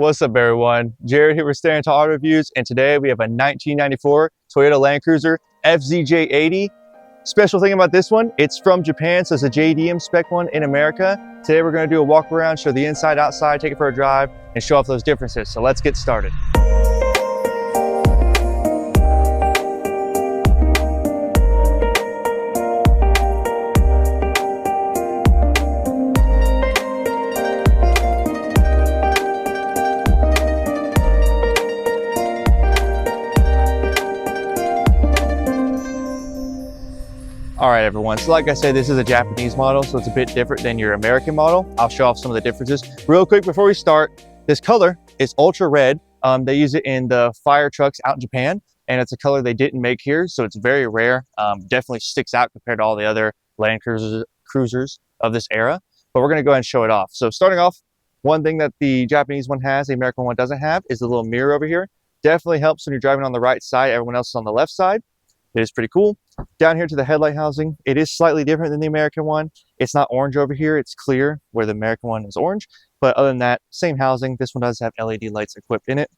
What's up, everyone? Jared here with Staring to Auto Reviews, and today we have a 1994 Toyota LandCruiser FZJ80. Special thing about this one, it's from Japan, so it's a JDM spec one in America. Today we're going to do a walk around, show the inside, outside, take it for a drive, and show off those differences. So let's get started. All right, everyone, so like I said, this is a Japanese model, so it's a bit different than your American model. I'll show off some of the differences. Real quick before we start, this color is ultra red. They use it in the fire trucks out in Japan, and it's a color they didn't make here, so it's very rare. Definitely sticks out compared to all the other Land Cruisers of this era, but we're gonna go ahead and show it off. So starting off, one thing that the Japanese one has, the American one doesn't have, is the little mirror over here. Definitely helps when you're driving on the right side, everyone else is on the left side. It is pretty cool. Down here to the headlight housing, it is slightly different than the American one. It's not orange over here, it's clear, where the American one is orange. But other than that, same housing. This one does have LED lights equipped in it.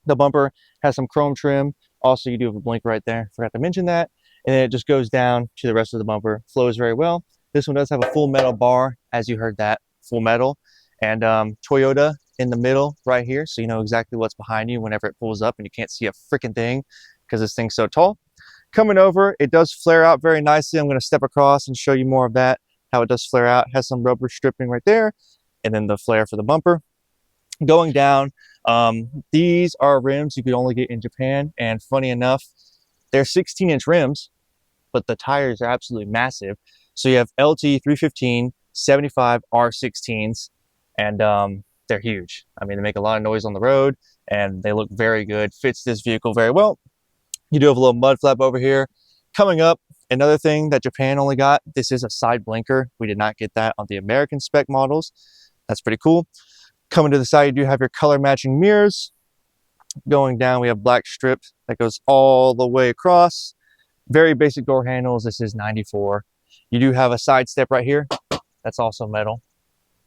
The bumper has some chrome trim. Also, you do have a blinker right there. Forgot to mention that. And then it just goes down to the rest of the bumper. Flows very well. This one does have a full metal bar, as you heard that, full metal. And Toyota in the middle right here, so you know exactly what's behind you whenever it pulls up and you can't see a freaking thing because this thing's so tall. Coming over, it does flare out very nicely. I'm going to step across and show you more of that, how it does flare out. It has some rubber stripping right there, and then the flare for the bumper. Going down, these are rims you could only get in Japan, and funny enough, they're 16-inch rims, but the tires are absolutely massive. So you have LT 315, 75 R16s, and they're huge. I mean, they make a lot of noise on the road, and they look very good. Fits this vehicle very well. You do have a little mud flap over here. Coming up, another thing that Japan only got, this is a side blinker. We did not get that on the American spec models. That's pretty cool. Coming to the side, you do have your color matching mirrors. Going down, we have black strip that goes all the way across. Very basic door handles. This is 94. You do have a side step right here. That's also metal,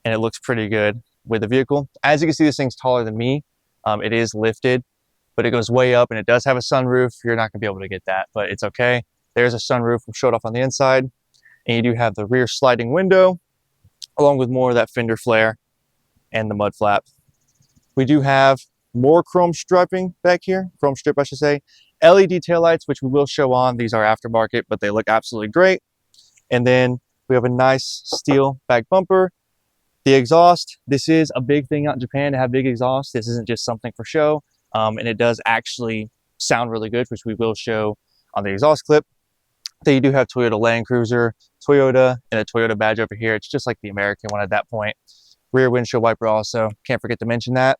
and it looks pretty good with the vehicle. As you can see, this thing's taller than me. It is lifted, but it goes way up, and it does have a sunroof. You're not gonna be able to get that, but it's okay. There's a sunroof, we'll show it off on the inside. And you do have the rear sliding window, along with more of that fender flare and the mud flap. We do have more chrome striping back here, chrome strip I should say. LED taillights, which we will show on. These are aftermarket, but they look absolutely great. And then we have a nice steel back bumper. The exhaust, this is a big thing out in Japan to have big exhaust. This isn't just something for show. And it does actually sound really good, which we will show on the exhaust clip. Then you do have Toyota LandCruiser, Toyota, and a Toyota badge over here. It's just like the American one at that point. Rear windshield wiper also, can't forget to mention that.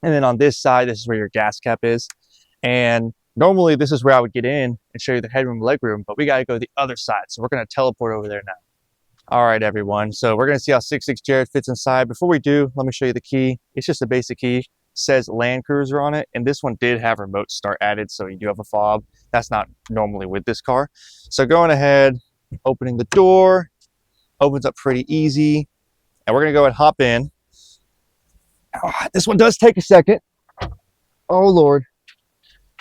And then on this side, this is where your gas cap is. And normally this is where I would get in and show you the headroom, legroom, but we gotta go to the other side. So we're gonna teleport over there now. All right, everyone. So we're gonna see how 6'6" Jared fits inside. Before we do, let me show you the key. It's just a basic key. Says LandCruiser on it, and this one did have remote start added, so you do have a fob. That's not normally with this car. So going ahead, opening the door, opens up pretty easy, and we're gonna go ahead and hop in. This one does take a second. Oh Lord.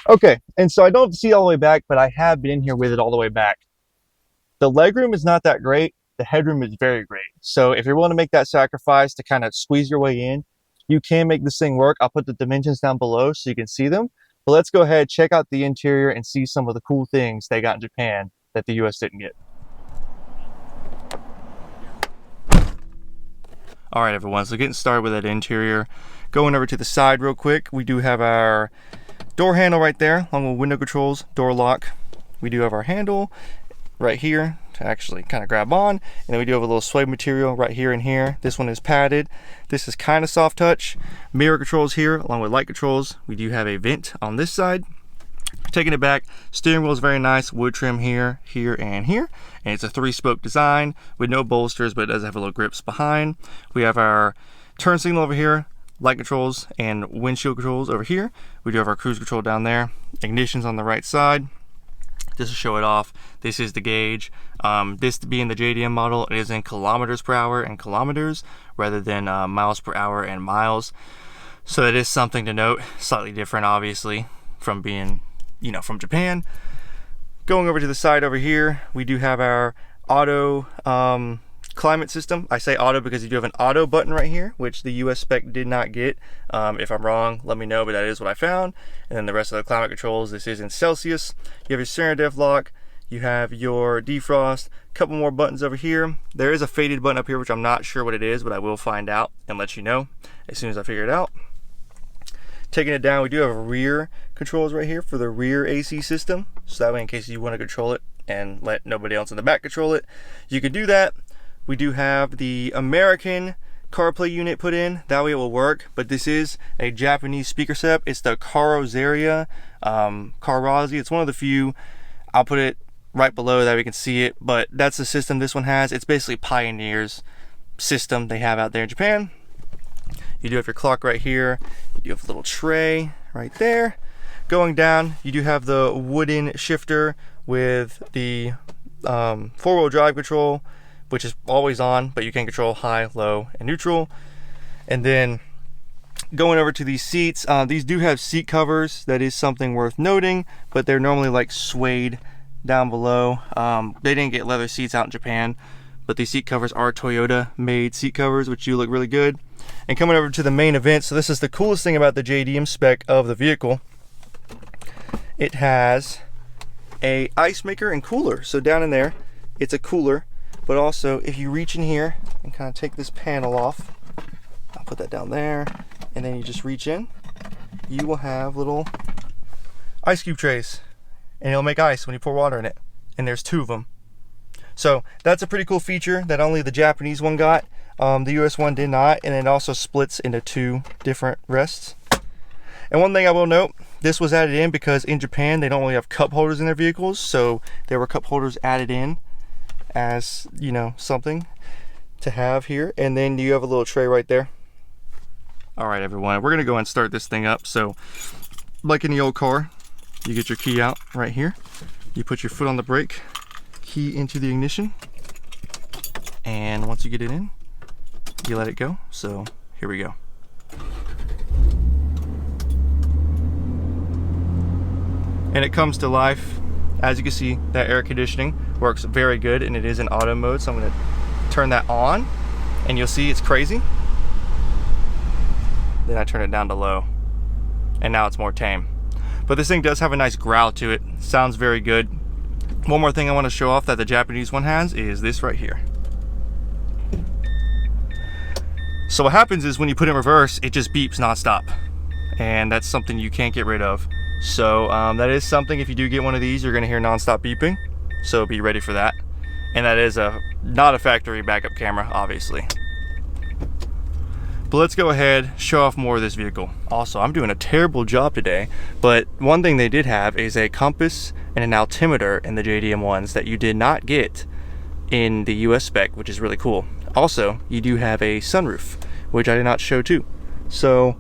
Okay, and so I don't see it all the way back, but I have been in here with it all the way back. The legroom is not that great. The headroom is very great. So if you're willing to make that sacrifice to kind of squeeze your way in, you can make this thing work. I'll put the dimensions down below so you can see them. But let's go ahead, check out the interior and see some of the cool things they got in Japan that the US didn't get. All right, everyone, so getting started with that interior. Going over to the side real quick, we do have our door handle right there, along with window controls, door lock. We do have our handle right here to actually kind of grab on, and then we do have a little sway material right here and here. This one is padded. This is kind of soft touch. Mirror controls here along with light controls. We do have a vent on this side. Taking it back, steering wheel is very nice, wood trim here, here, and here, and it's a 3-spoke design with no bolsters, but it does have a little grips behind. We have our turn signal over here, light controls and windshield controls over here. We do have our cruise control down there. Ignition's on the right side. Just to show it off, this is the gauge. This being the JDM model, it is in kilometers per hour and kilometers rather than miles per hour and miles. So that is something to note, slightly different obviously from being, you know, from Japan. Going over to the side over here, we do have our auto climate system. I say auto because you do have an auto button right here, which the US spec did not get. If I'm wrong, let me know, but that is what I found. And then the rest of the climate controls, this is in Celsius. You have your center depth lock, you have your defrost, a couple more buttons over here. There is a faded button up here, which I'm not sure what it is, but I will find out and let you know as soon as I figure it out. Taking it down, we do have rear controls right here for the rear AC system. So that way, in case you want to control it and let nobody else in the back control it, you can do that. We do have the American CarPlay unit put in. That way it will work. But this is a Japanese speaker setup. It's the Carozaria, Carazi. It's one of the few. I'll put it right below that we can see it. But that's the system this one has. It's basically Pioneer's system they have out there in Japan. You do have your clock right here. You do have a little tray right there. Going down, you do have the wooden shifter with the four-wheel drive control, which is always on, but you can control high, low, and neutral. And then going over to these seats, these do have seat covers. That is something worth noting, but they're normally like suede down below. They didn't get leather seats out in Japan, but these seat covers are Toyota made seat covers, which do look really good. And coming over to the main event, so this is the coolest thing about the JDM spec of the vehicle. It has a ice maker and cooler. So down in there, it's a cooler, but also if you reach in here and kind of take this panel off, I'll put that down there, and then you just reach in, you will have little ice cube trays, and it'll make ice when you pour water in it. And there's 2 of them. So that's a pretty cool feature that only the Japanese one got. The US one did not, and it also splits into 2 different rests. And one thing I will note, this was added in because in Japan they don't really have cup holders in their vehicles, so there were cup holders added in as, you know, something to have here. And then you have a little tray right there. All right, everyone, we're gonna go and start this thing up. So like in the old car, you get your key out right here, you put your foot on the brake, key into the ignition, and once you get it in, you let it go. So here we go. And it comes to life. As you can see, that air conditioning works very good, and it is in auto mode. So I'm gonna turn that on, and you'll see it's crazy. Then I turn it down to low, and now it's more tame. But this thing does have a nice growl to it. Sounds very good. One more thing I want to show off that the Japanese one has is this right here. So what happens is when you put it in reverse, it just beeps nonstop, and that's something you can't get rid of. So that is something, if you do get one of these, you're gonna hear nonstop beeping, so be ready for that. And that is not a factory backup camera, obviously. But let's go ahead, show off more of this vehicle. Also, I'm doing a terrible job today, but one thing they did have is a compass and an altimeter in the JDM ones that you did not get in the US spec, which is really cool. Also, you do have a sunroof, which I did not show too. So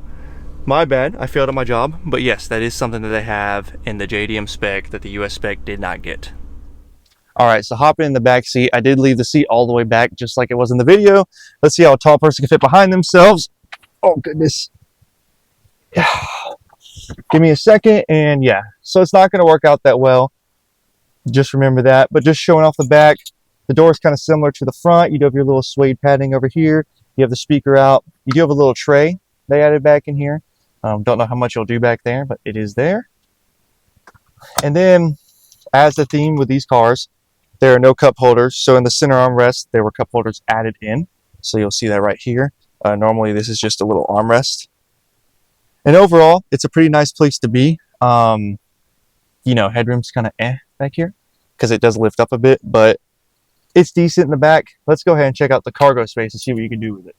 my bad, I failed at my job, but yes, that is something that they have in the JDM spec that the US spec did not get. All right, so hopping in the back seat, I did leave the seat all the way back just like it was in the video. Let's see how a tall person can fit behind themselves. Oh goodness. Give me a second, and yeah, so it's not gonna work out that well. Just remember that, but just showing off the back, the door is kind of similar to the front. You do have your little suede padding over here. You have the speaker out. You do have a little tray they added back in here. Don't know how much you'll do back there, but it is there. And then, as the theme with these cars, there are no cup holders. So in the center armrest, there were cup holders added in. So you'll see that right here. Normally, this is just a little armrest. And overall, it's a pretty nice place to be. You know, headroom's kind of back here because it does lift up a bit, but it's decent in the back. Let's go ahead and check out the cargo space and see what you can do with it.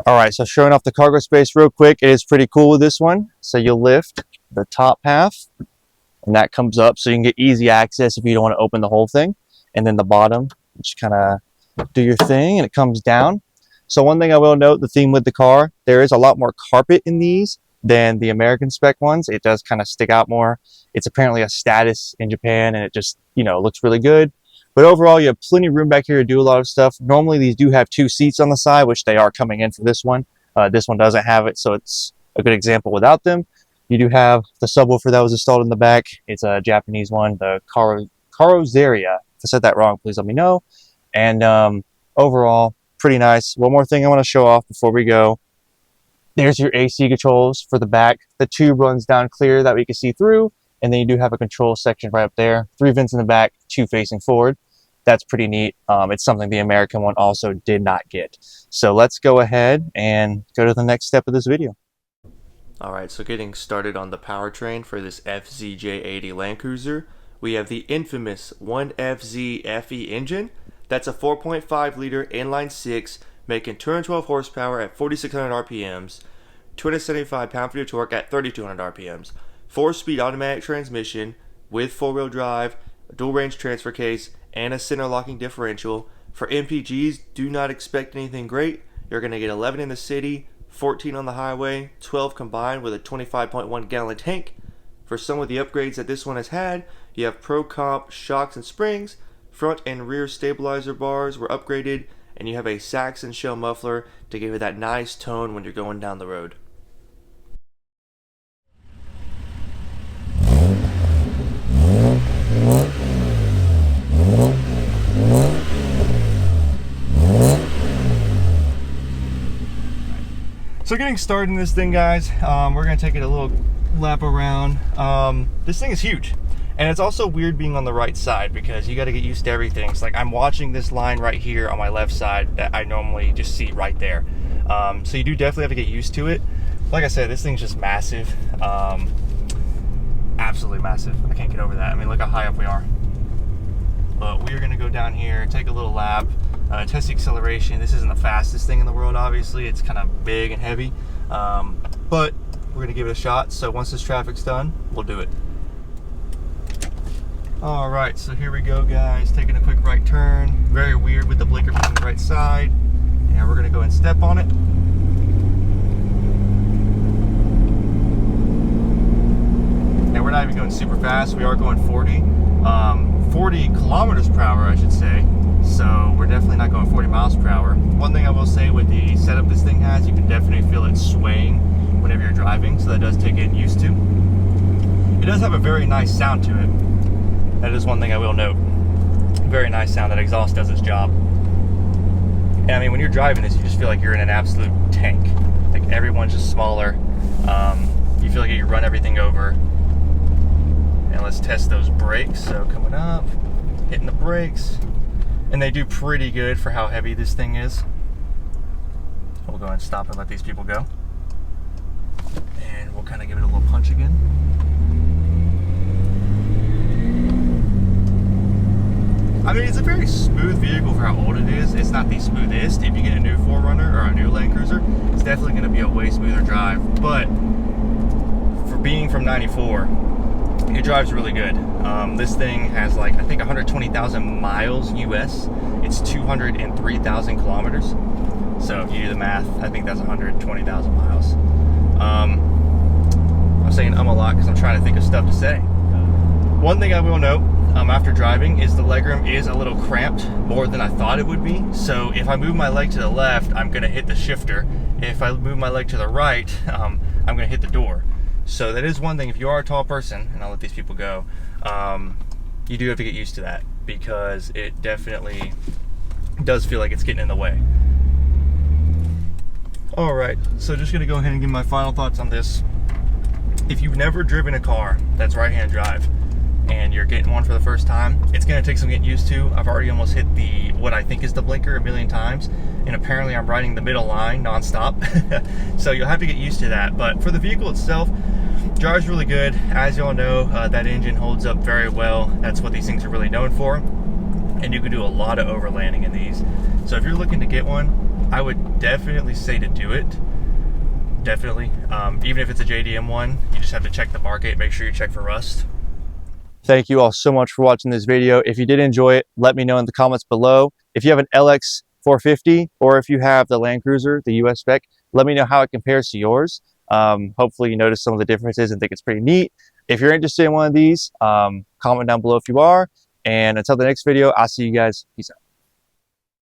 All right, so showing off the cargo space real quick, it is pretty cool with this one. So you'll lift the top half, and that comes up so you can get easy access if you don't want to open the whole thing. And then the bottom, just kind of do your thing, and it comes down. So one thing I will note, the theme with the car, there is a lot more carpet in these than the American spec ones. It does kind of stick out more. It's apparently a status in Japan, and it just, you know, looks really good. But overall, you have plenty of room back here to do a lot of stuff. Normally, these do have 2 seats on the side, which they are coming in for this one. This one doesn't have it, so it's a good example without them. You do have the subwoofer that was installed in the back. It's a Japanese one, the Carrozzeria. If I said that wrong, please let me know. And overall, pretty nice. One more thing I want to show off before we go. There's your AC controls for the back. The tube runs down clear that we can see through. And then you do have a control section right up there. 3 vents in the back, 2 facing forward. That's pretty neat. It's something the American one also did not get. So let's go ahead and go to the next step of this video. All right, so getting started on the powertrain for this FZJ80 LandCruiser, we have the infamous 1FZ FE engine. That's a 4.5 liter inline 6, making 212 horsepower at 4,600 RPMs, 275 pound-feet of torque at 3,200 RPMs, 4-speed automatic transmission with 4-wheel drive, a dual range transfer case, and a center locking differential. For MPGs, do not expect anything great. You're going to get 11 in the city, 14 on the highway, 12 combined with a 25.1 gallon tank. For some of the upgrades that this one has had, you have Pro Comp shocks and springs, front and rear stabilizer bars were upgraded, and you have a Saxon shell muffler to give it that nice tone when you're going down the road. So getting started in this thing, guys, we're gonna take it a little lap around. This thing is huge, and it's also weird being on the right side because you got to get used to everything. It's like I'm watching this line right here on my left side that I normally just see right there. So you do definitely have to get used to it. Like I said, this thing's just massive, absolutely massive. I can't get over that. I mean, look how high up we are. But we're gonna go down here, take a little lap. Test the acceleration. This isn't the fastest thing in the world, obviously. It's kind of big and heavy, but we're gonna give it a shot. So once this traffic's done, we'll do it. All right, so here we go, guys. Taking a quick right turn. Very weird with the blinker being on the right side. And we're gonna go and step on it. And we're not even going super fast. We are going 40 kilometers per hour, I should say. So we're definitely not going 40 miles per hour. One thing I will say with the setup this thing has, you can definitely feel it swaying whenever you're driving, so that does take getting used to. It does have a very nice sound to it. That is one thing I will note. Very nice sound. That exhaust does its job. And I mean, when you're driving this, you just feel like you're in an absolute tank. Like everyone's just smaller. You feel like you run everything over. And let's test those brakes. So coming up, hitting the brakes. And they do pretty good for how heavy this thing is. We'll go and stop and let these people go. And we'll kind of give it a little punch again. I mean, it's a very smooth vehicle for how old it is. It's not the smoothest. If you get a new 4Runner or a new LandCruiser, it's definitely going to be a way smoother drive. But for being from '94, it drives really good. This thing has like, I think 120,000 miles US. It's 203,000 kilometers. So if you do the math, I think that's 120,000 miles. I'm saying a lot because I'm trying to think of stuff to say. One thing I will note after driving is the legroom is a little cramped, more than I thought it would be. So if I move my leg to the left, I'm gonna hit the shifter. If I move my leg to the right, I'm gonna hit the door. So that is one thing. If you are a tall person, and I'll let these people go, you do have to get used to that because it definitely does feel like it's getting in the way. All right, so just gonna go ahead and give my final thoughts on this. If you've never driven a car that's right-hand drive and you're getting one for the first time, it's gonna take some getting used to. I've already almost hit what I think is the blinker a million times, and apparently I'm riding the middle line nonstop. So you'll have to get used to that. But for the vehicle itself, drives really good. As y'all know, that engine holds up very well. That's what these things are really known for. And you can do a lot of overlanding in these. So if you're looking to get one, I would definitely say to do it. Definitely. Even if it's a JDM one, you just have to check the market, make sure you check for rust. Thank you all so much for watching this video. If you did enjoy it, let me know in the comments below. If you have an LX 450 or if you have the LandCruiser, the US spec, let me know how it compares to yours. Hopefully you notice some of the differences and think it's pretty neat. If you're interested in one of these, comment down below if you are. And until the next video, I'll see you guys. Peace out.